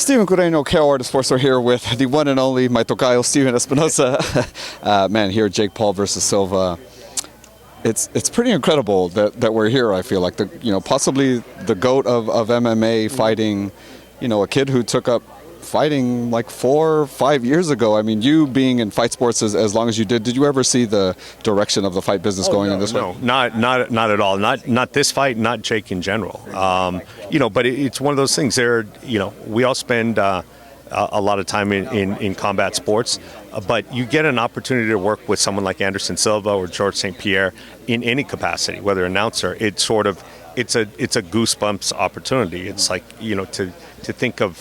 Stephen Gureño, KOR Sports, are here with the one and only my tocayo, Stephen Espinoza. Man, here, Jake Paul versus Silva. It's pretty incredible that we're here. I feel like possibly the GOAT of MMA fighting, a kid who took up fighting like 4 or 5 years ago. I mean, you being in fight sports as long as you did you ever see the direction of the fight business going in this way? No, not at all. Not this fight, not Jake in general. But it's one of those things there, we all spend a lot of time in combat sports, but you get an opportunity to work with someone like Anderson Silva or George St. Pierre in any capacity, whether announcer. It's a goosebumps opportunity. It's like, to think of,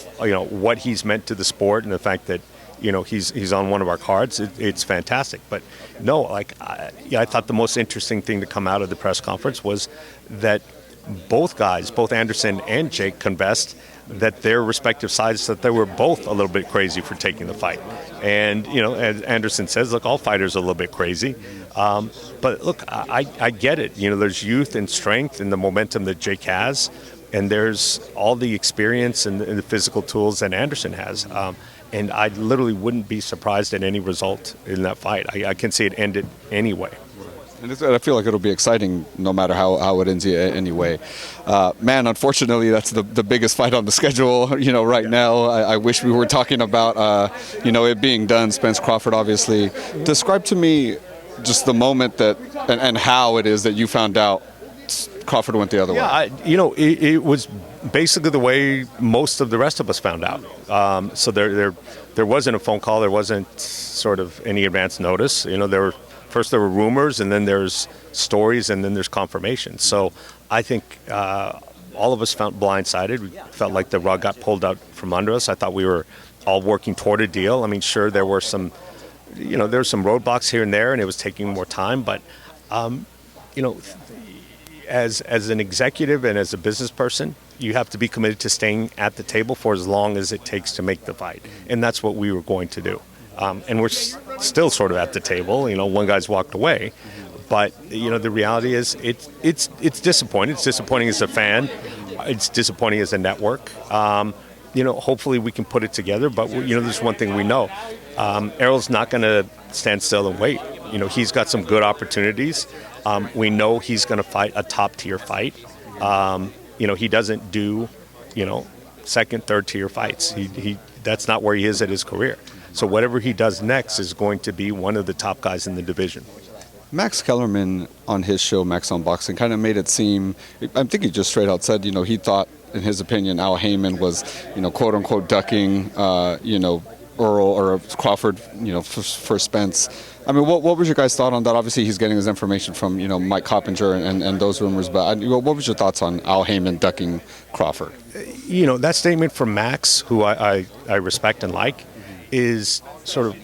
what he's meant to the sport and the fact that, he's on one of our cards. It's fantastic. But no, I thought the most interesting thing to come out of the press conference was that both guys, both Anderson and Jake, confessed that their respective sides, that they were both a little bit crazy for taking the fight. And, as Anderson says, look, all fighters are a little bit crazy. But look, I get it. There's youth and strength and the momentum that Jake has, and there's all the experience and the physical tools that Anderson has. And I literally wouldn't be surprised at any result in that fight. I can see it ended anyway. And I feel like it'll be exciting no matter how it ends anyway. Man, unfortunately, that's the biggest fight on the schedule, right now. I wish we were talking about, it being done. Spence Crawford, obviously. Describe to me just the moment that and how it is that you found out Crawford went the other way. It was basically the way most of the rest of us found out. So there wasn't a phone call. There wasn't sort of any advance notice. First there were rumors, and then there's stories, and then there's confirmation. So I think all of us felt blindsided. We felt like the rug got pulled out from under us. I thought we were all working toward a deal. I mean, sure, there were some, there were some roadblocks here and there, and it was taking more time. But, as an executive and as a business person, you have to be committed to staying at the table for as long as it takes to make the fight. And that's what we were going to do. And we're still sort of at the table. One guy's walked away, but the reality is it's disappointing. It's disappointing as a fan. It's disappointing as a network. Hopefully we can put it together. But there's one thing we know: Errol's not going to stand still and wait. He's got some good opportunities. We know he's going to fight a top tier fight. He doesn't do second, third tier fights. He that's not where he is at his career. So whatever he does next is going to be one of the top guys in the division. Max Kellerman on his show, Max on Boxing, kind of made it seem, I think he just straight out said, he thought, in his opinion, Al Heyman was, quote unquote, ducking, Errol or Crawford, for Spence. I mean, what was your guys' thought on that? Obviously, he's getting his information from, Mike Coppinger and those rumors. But what was your thoughts on Al Heyman ducking Crawford? That statement from Max, who I respect and like, is sort of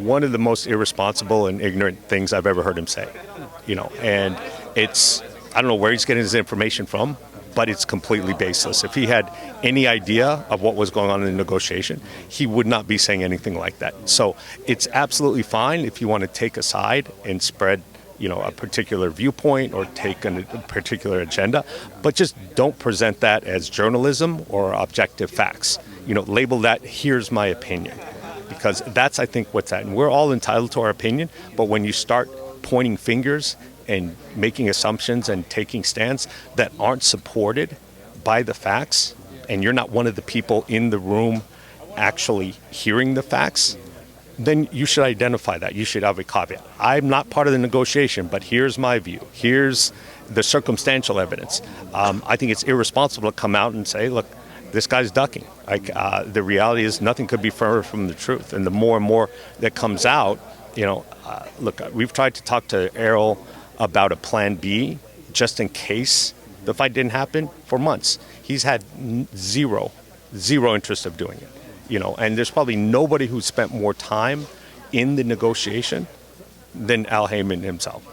one of the most irresponsible and ignorant things I've ever heard him say. And I don't know where he's getting his information from, but it's completely baseless. If he had any idea of what was going on in the negotiation, he would not be saying anything like that. So it's absolutely fine if you want to take a side and spread, a particular viewpoint or take a particular agenda, but just don't present that as journalism or objective facts. Label that, here's my opinion. Because that's, I think, what's at. And we're all entitled to our opinion, but when you start pointing fingers and making assumptions and taking stands that aren't supported by the facts, and you're not one of the people in the room actually hearing the facts, then you should identify that. You should have a caveat. I'm not part of the negotiation, but here's my view. Here's the circumstantial evidence. I think it's irresponsible to come out and say, look, this guy's ducking. The reality is nothing could be further from the truth. And the more and more that comes out, look, we've tried to talk to Errol about a plan B just in case the fight didn't happen for months. He's had zero interest of doing it. And there's probably nobody who's spent more time in the negotiation than Al Heyman himself.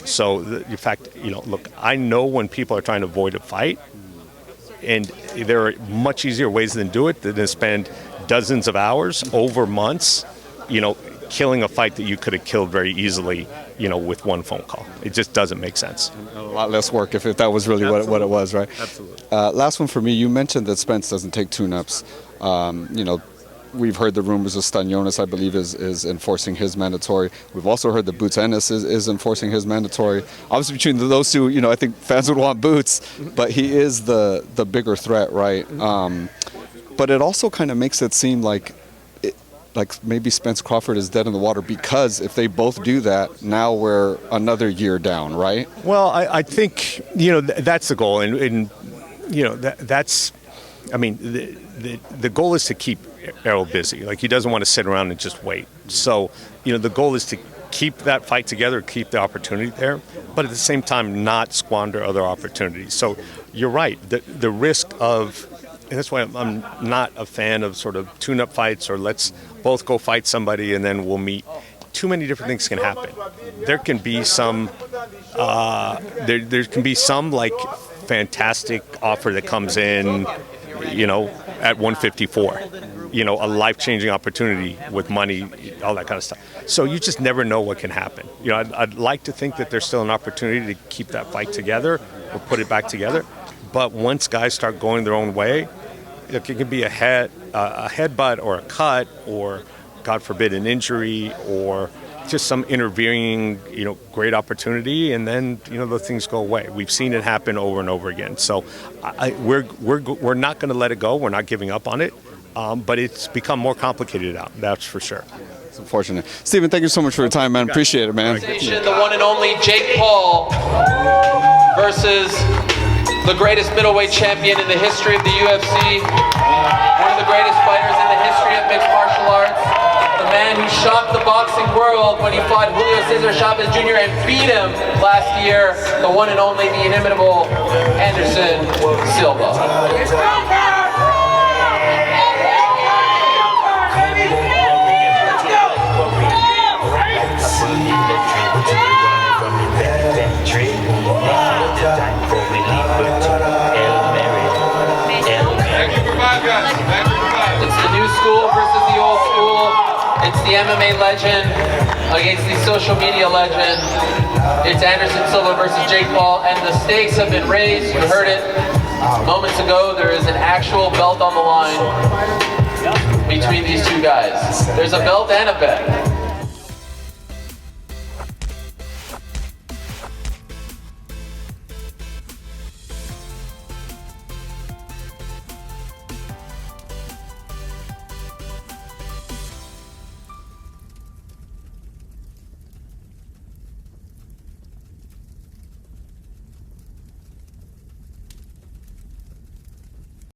So in fact, look, I know when people are trying to avoid a fight, and there are much easier ways than do it than to spend dozens of hours over months, killing a fight that you could have killed very easily, with one phone call. It just doesn't make sense. A lot less work if that was really what it was, right? Absolutely. Last one for me. You mentioned that Spence doesn't take tune-ups. You know, we've heard the rumors of Stanionis, I believe, is enforcing his mandatory. We've also heard that Boots Ennis is enforcing his mandatory. Obviously, between those two, you know, I think fans would want Boots, but he is the bigger threat, right? But it also kind of makes it seem like maybe Spence Crawford is dead in the water, because if they both do that, now we're another year down, right? Well, I think, you know, that's the goal, and you know, that's, I mean, the goal is to keep Errol busy. Like, he doesn't want to sit around and just wait. So, you know, the goal is to keep that fight together, keep the opportunity there, but at the same time not squander other opportunities. So you're right. The risk of, and that's why I'm not a fan of sort of tune-up fights, or let's both go fight somebody and then we'll meet. Too many different things can happen. There can be some, there can be some like fantastic offer that comes in, you know, at 154. You know, a life-changing opportunity with money, all that kind of stuff. So you just never know what can happen. You know, I'd like to think that there's still an opportunity to keep that fight together or put it back together. But once guys start going their own way, it can be a headbutt or a cut, or, God forbid, an injury, or just some intervening, you know, great opportunity, and then, you know, the things go away. We've seen it happen over and over again. So we're not going to let it go. We're not giving up on it. But it's become more complicated out. That's for sure. It's unfortunate. Stephen, thank you so much for your time, man. Appreciate it, man. The one and only Jake Paul versus the greatest middleweight champion in the history of the UFC, one of the greatest fighters in the history of mixed martial arts, the man who shocked the boxing world when he fought Julio Cesar Chavez Jr. and beat him last year, the one and only, the inimitable Anderson Silva. It's the new school versus the old school. It's the MMA legend against the social media legend. It's Anderson Silva versus Jake Paul, and the stakes have been raised. You heard it moments ago. There is an actual belt on the line between these two guys. There's a belt and a bet.